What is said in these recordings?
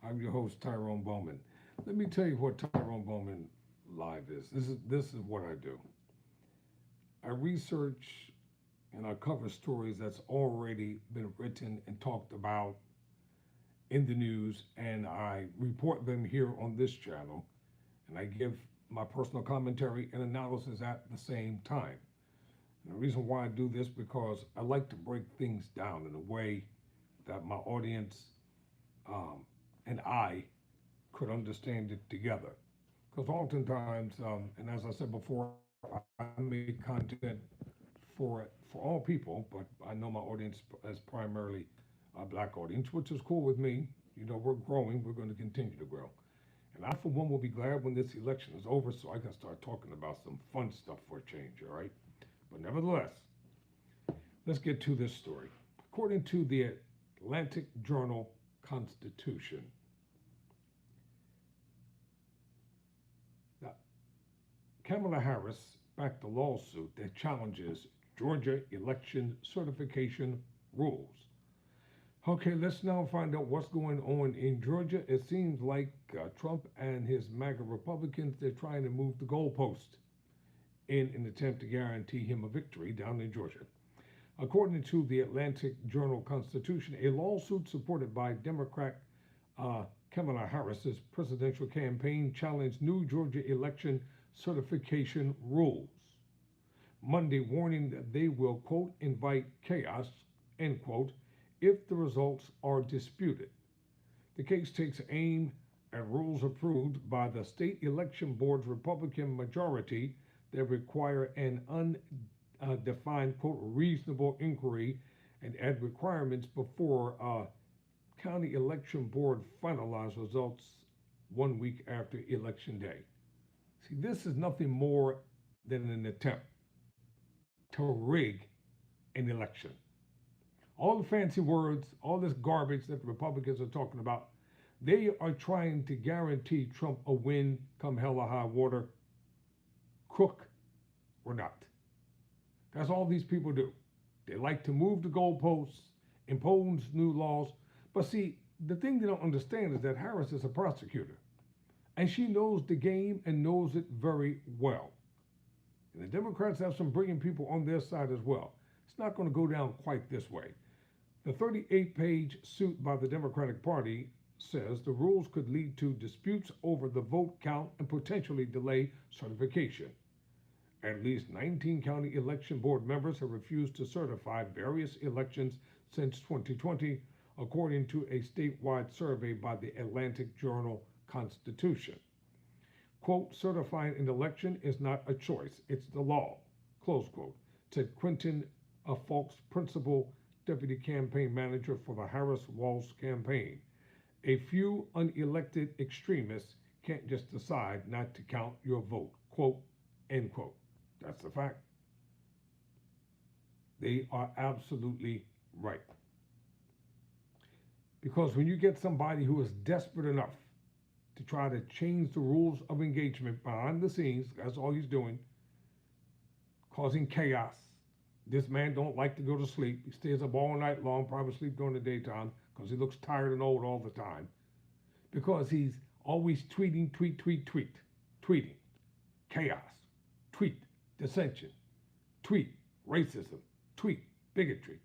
I'm your host, Tyrone Bowman. Let me tell you what Tyrone Bowman Live is. This is what I do. I research and I cover stories that's already been written and talked about in the news, and I report them here on this channel, and I give my personal commentary and analysis at the same time. And the reason why I do this because I like to break things down in a way that my audience um, and I could understand it together. Because oftentimes, and as I said before, I make content for all people, but I know my audience is primarily a black audience, which is cool with me. We're growing, we're going to continue to grow. And I, for one, will be glad when this election is over so I can start talking about some fun stuff for a change, all right? But nevertheless, let's get to this story. According to the Atlantic Journal Constitution, now, Kamala Harris backed a lawsuit that challenges Georgia election certification rules. Okay, let's now find out what's going on in Georgia. It seems like Trump and his MAGA Republicans, they're trying to move the goalpost in an attempt to guarantee him a victory down in Georgia. According to the Atlantic Journal Constitution, a lawsuit supported by Democrat Kamala Harris's presidential campaign challenged new Georgia election certification rules Monday, warning that they will, quote, invite chaos, end quote, if the results are disputed. The case takes aim at rules approved by the state election board's Republican majority that require an undefined, quote, reasonable inquiry and add requirements before county election board finalize results 1 week after election day. See, this is nothing more than an attempt to rig an election. All the fancy words, all this garbage that the Republicans are talking about, they are trying to guarantee Trump a win come hell or high water, crook or not. That's all these people do. They like to move the goalposts, impose new laws. But see, the thing they don't understand is that Harris is a prosecutor. And she knows the game and knows it very well. And the Democrats have some brilliant people on their side as well. It's not going to go down quite this way. The 38-page suit by the Democratic Party says the rules could lead to disputes over the vote count and potentially delay certification. At least 19 county election board members have refused to certify various elections since 2020, according to a statewide survey by the Atlantic Journal Constitution. Quote, certifying an election is not a choice, it's the law, close quote, said Quentin Falks, principal deputy campaign manager for the Harris-Walz campaign. A few unelected extremists can't just decide not to count your vote, quote, end quote. That's the fact. They are absolutely right. Because when you get somebody who is desperate enough to try to change the rules of engagement behind the scenes, that's all he's doing, causing chaos. This man don't like to go to sleep. He stays up all night long, probably sleep during the daytime, because he looks tired and old all the time. Because he's always tweeting, tweeting, chaos, tweet, dissension, tweet, racism, tweet, bigotry,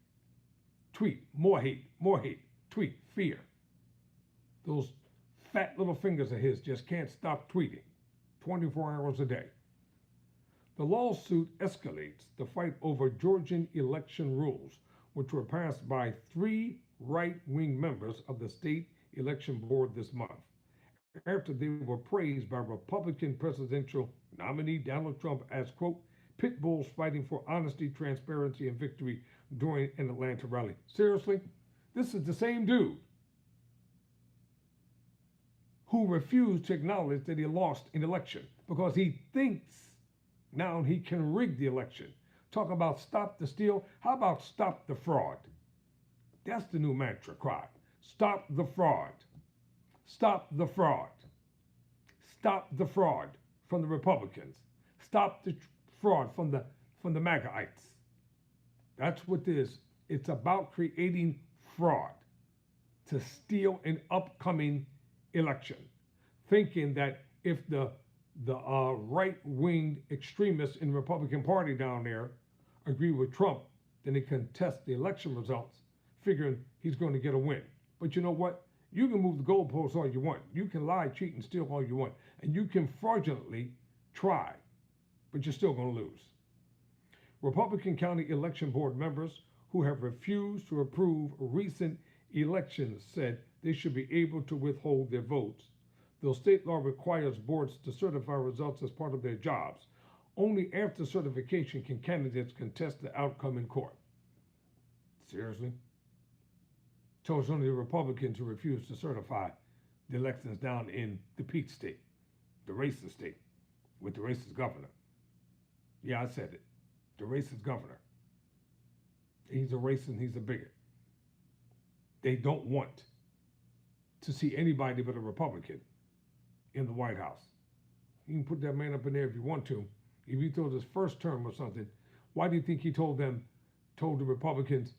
tweet, more hate, tweet, fear. Those fat little fingers of his just can't stop tweeting 24 hours a day. The lawsuit escalates the fight over Georgian election rules, which were passed by 3 right-wing members of the state election board this month, after they were praised by Republican presidential nominee Donald Trump as, quote, pit bulls fighting for honesty, transparency, and victory during an Atlanta rally. Seriously? This is the same dude who refused to acknowledge that he lost an election because he thinks now he can rig the election. Talk about stop the steal. How about stop the fraud? That's the new mantra cry. Stop the fraud. Stop the fraud. Stop the fraud from the Republicans. Stop the fraud from the MAGAites. That's what it is. It's about creating fraud to steal an upcoming election, thinking that if the right-wing extremists in the Republican Party down there agree with Trump, then they contest the election results, figuring he's going to get a win. But you know what? You can move the goalposts all you want. You can lie, cheat, and steal all you want. And you can fraudulently try, but you're still going to lose. Republican County Election Board members who have refused to approve recent elections said they should be able to withhold their votes, though state law requires boards to certify results as part of their jobs. Only after certification can candidates contest the outcome in court. Seriously? So it's only the Republicans who refuse to certify the elections down in the Peach State, the racist state, with the racist governor. Yeah, I said it. The racist governor. He's a racist and he's a bigot. They don't want to see anybody but a Republican in the White House. You can put that man up in there if you want to. If he thought his first term or something, why do you think he told the Republicans,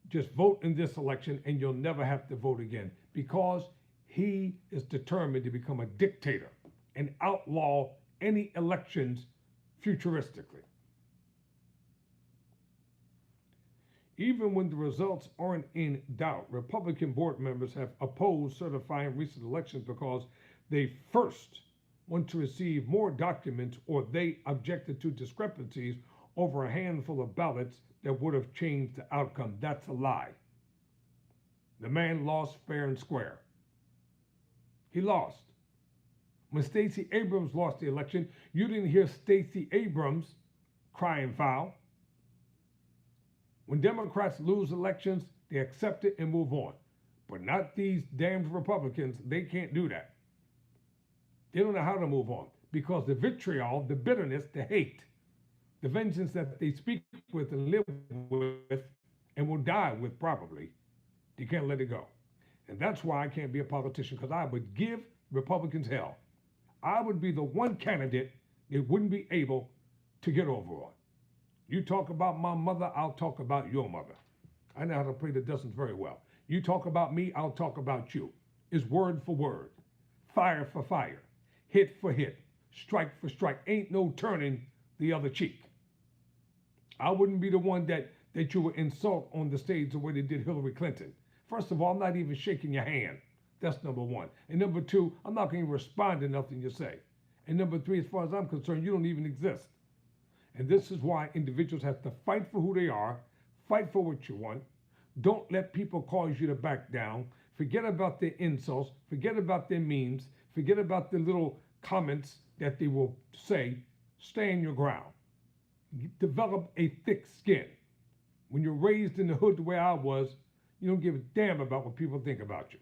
just vote in this election and you'll never have to vote again? Because he is determined to become a dictator and outlaw any elections futuristically. Even when the results aren't in doubt, Republican board members have opposed certifying recent elections because they first want to receive more documents, or they objected to discrepancies over a handful of ballots that would have changed the outcome. That's a lie. The man lost fair and square. He lost. When Stacey Abrams lost the election, you didn't hear Stacey Abrams crying foul. When Democrats lose elections, they accept it and move on. But not these damned Republicans. They can't do that. They don't know how to move on because the vitriol, the bitterness, the hate, the vengeance that they speak with and live with and will die with probably, you can't let it go. And that's why I can't be a politician, because I would give Republicans hell. I would be the one candidate they wouldn't be able to get over on. You talk about my mother, I'll talk about your mother. I know how to play the dozens very well. You talk about me, I'll talk about you. It's word for word, fire for fire, hit for hit, strike for strike. Ain't no turning the other cheek. I wouldn't be the one that you would insult on the stage the way they did Hillary Clinton. First of all, I'm not even shaking your hand. That's number one. And number two, I'm not going to respond to nothing you say. And number three, as far as I'm concerned, you don't even exist. And this is why individuals have to fight for who they are, fight for what you want. Don't let people cause you to back down. Forget about their insults. Forget about their memes. Forget about the little comments that they will say. Stand your ground. Develop a thick skin. When you're raised in the hood the way I was, you don't give a damn about what people think about you.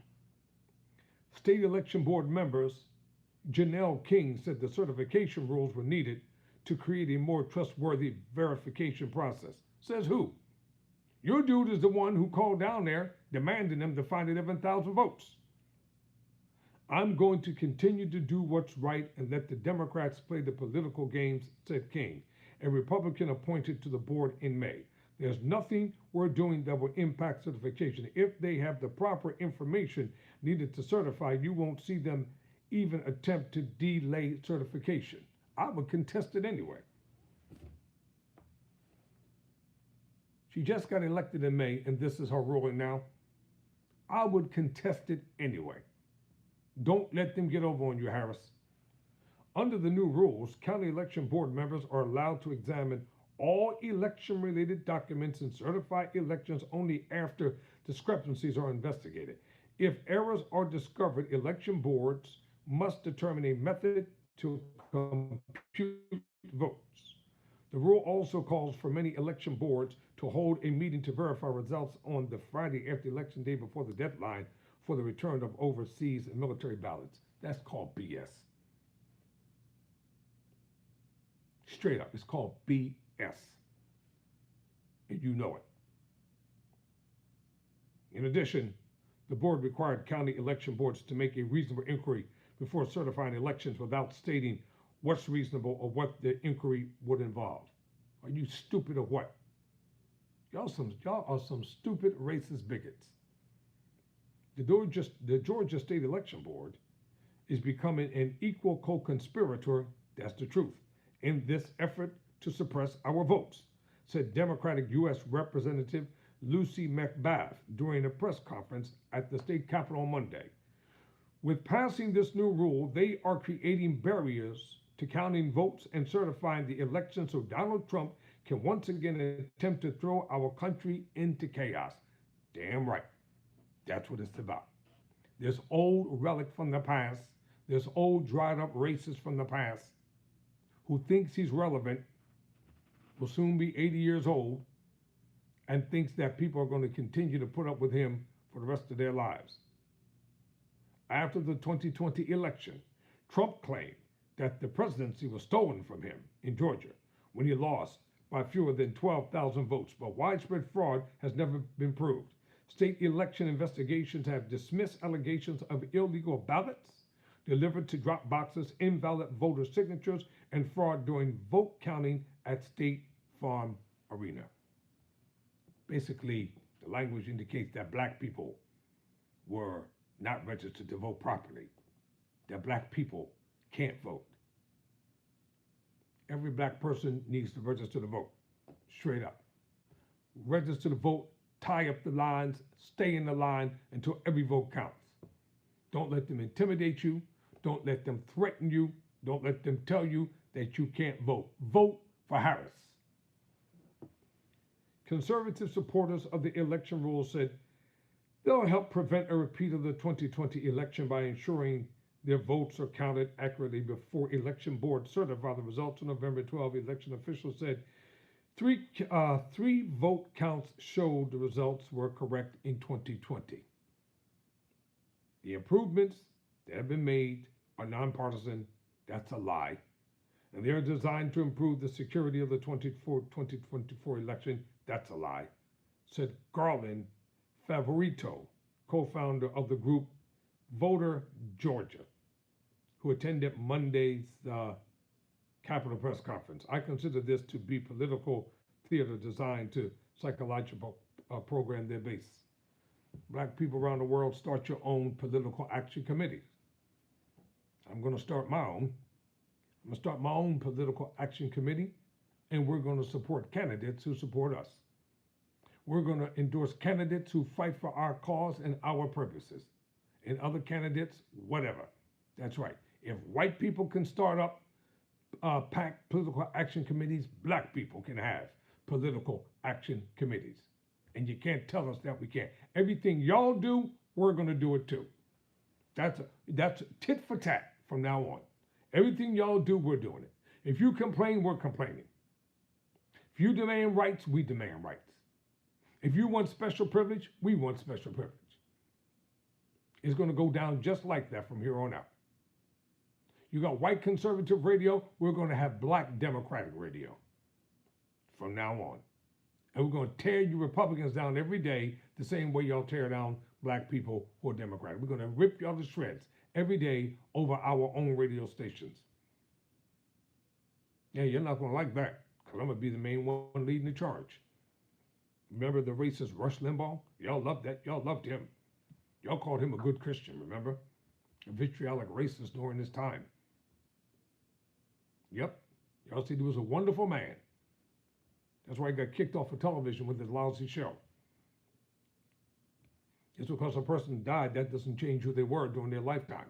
State Election Board members Janelle King said the certification rules were needed to create a more trustworthy verification process. Says who? Your dude is the one who called down there demanding them to find 11,000 votes. I'm going to continue to do what's right and let the Democrats play the political games, said King, a Republican appointed to the board in May. There's nothing we're doing that will impact certification. If they have the proper information needed to certify, you won't see them even attempt to delay certification. I would contest it anyway. She just got elected in May, and this is her ruling now. I would contest it anyway. Don't let them get over on you, Harris. Under the new rules, county election board members are allowed to examine all election-related documents and certify elections only after discrepancies are investigated. If errors are discovered, election boards must determine a method to compute votes. The rule also calls for many election boards to hold a meeting to verify results on the Friday after election day before the deadline for the return of overseas and military ballots. That's called BS. Straight up, it's called BS. And you know it. In addition, the board required county election boards to make a reasonable inquiry before certifying elections without stating what's reasonable or what the inquiry would involve. Are you stupid or what? Y'all are some stupid racist bigots. The Georgia State Election Board is becoming an equal co-conspirator, that's the truth, in this effort to suppress our votes, said Democratic U.S. Representative Lucy McBath during a press conference at the state capitol on Monday. With passing this new rule, they are creating barriers to counting votes and certifying the election so Donald Trump can once again attempt to throw our country into chaos. Damn right. That's what it's about. This old relic from the past, this old dried up racist from the past, who thinks he's relevant, will soon be 80 years old, and thinks that people are going to continue to put up with him for the rest of their lives. After the 2020 election, Trump claimed that the presidency was stolen from him in Georgia when he lost by fewer than 12,000 votes, but widespread fraud has never been proved. State election investigations have dismissed allegations of illegal ballots delivered to drop boxes, invalid voter signatures, and fraud during vote counting at State Farm Arena. Basically, the language indicates that black people were not registered to vote properly, that black people can't vote. Every black person needs to register to vote, straight up. Register to vote, tie up the lines, stay in the line until every vote counts. Don't let them intimidate you. Don't let them threaten you. Don't let them tell you that you can't vote. Vote for Harris. Conservative supporters of the election rules said they'll help prevent a repeat of the 2020 election by ensuring their votes are counted accurately before election boards certify the results on November 12. Election officials said three vote counts showed the results were correct in 2020. The improvements that have been made are nonpartisan. That's a lie. And they're designed to improve the security of the 2024 election. That's a lie, said Garland Favorito, co-founder of the group Voter Georgia, who attended Monday's Capitol press conference. I consider this to be political theater designed to psychological program their base. Black people around the world, start your own political action committees. I'm going to start my own. I'm going to start my own political action committee, and we're going to support candidates who support us. We're going to endorse candidates who fight for our cause and our purposes. And other candidates, whatever. That's right. If white people can start up PAC political action committees, black people can have political action committees. And you can't tell us that we can't. Everything y'all do, we're going to do it too. That's tit for tat from now on. Everything y'all do, we're doing it. If you complain, we're complaining. If you demand rights, we demand rights. If you want special privilege, we want special privilege. It's going to go down just like that from here on out. You got white conservative radio, we're going to have black Democratic radio from now on. And we're going to tear you Republicans down every day the same way y'all tear down black people who are Democratic. We're going to rip y'all to shreds every day over our own radio stations. Yeah, you're not going to like that, because I'm going to be the main one leading the charge. Remember the racist Rush Limbaugh? Y'all loved that. Y'all loved him. Y'all called him a good Christian, remember? A vitriolic racist during his time. Yep. Y'all see, he was a wonderful man. That's why he got kicked off of television with his lousy show. Just because a person died, that doesn't change who they were during their lifetime.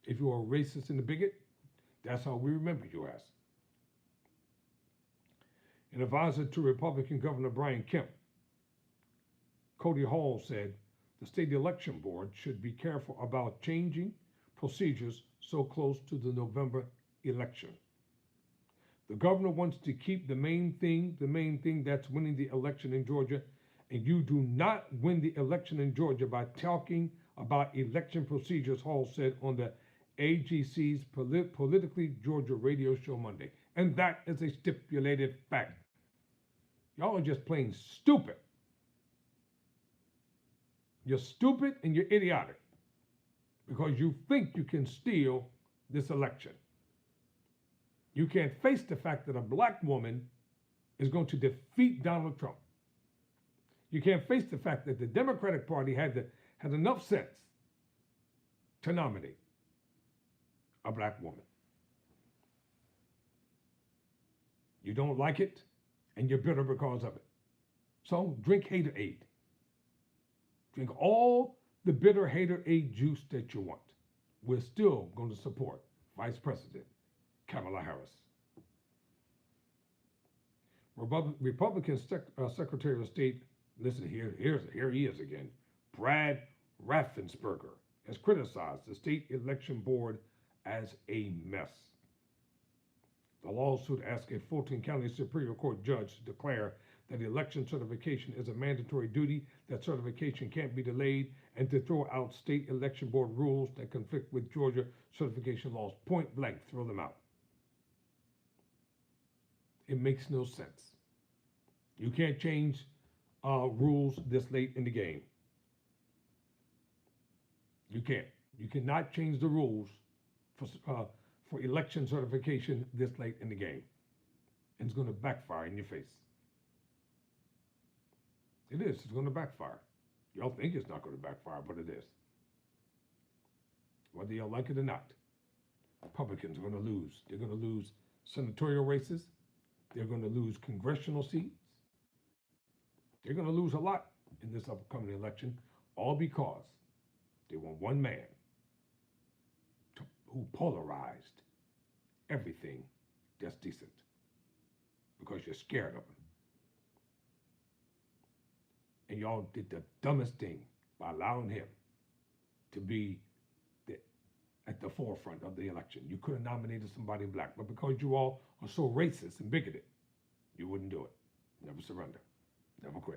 If you are a racist and a bigot, that's how we remember you as. An advisor to Republican Governor Brian Kemp, Cody Hall, said the state election board should be careful about changing procedures so close to the November election. The governor wants to keep the main thing that's winning the election in Georgia, and you do not win the election in Georgia by talking about election procedures, Hall said on the AGC's Politically Georgia radio show Monday. And that is a stipulated fact. Y'all are just plain stupid. You're stupid and you're idiotic because you think you can steal this election. You can't face the fact that a black woman is going to defeat Donald Trump. You can't face the fact that the Democratic Party had had enough sense to nominate a black woman. You don't like it, and you're bitter because of it. So drink hater-aid. Drink all the bitter hater-aid juice that you want. We're still going to support Vice President Kamala Harris. Republican Secretary of State, listen here, here he is again, Brad Raffensperger, has criticized the state election board as a mess. The lawsuit asks a Fulton County Superior Court judge to declare that election certification is a mandatory duty, that certification can't be delayed, and to throw out state election board rules that conflict with Georgia certification laws. Point blank, throw them out. It makes no sense. You can't change rules this late in the game. You can't. You cannot change the rules for election certification this late in the game. And it's going to backfire in your face. It is. It's going to backfire. Y'all think it's not going to backfire, but it is. Whether y'all like it or not, Republicans are going to lose. They're going to lose senatorial races. They're going to lose congressional seats. They're going to lose a lot in this upcoming election, all because they want one man who polarized everything that's decent, because you're scared of him. And y'all did the dumbest thing by allowing him to be at the forefront of the election. You could have nominated somebody black, but because you all are so racist and bigoted, you wouldn't do it. Never surrender. Never quit.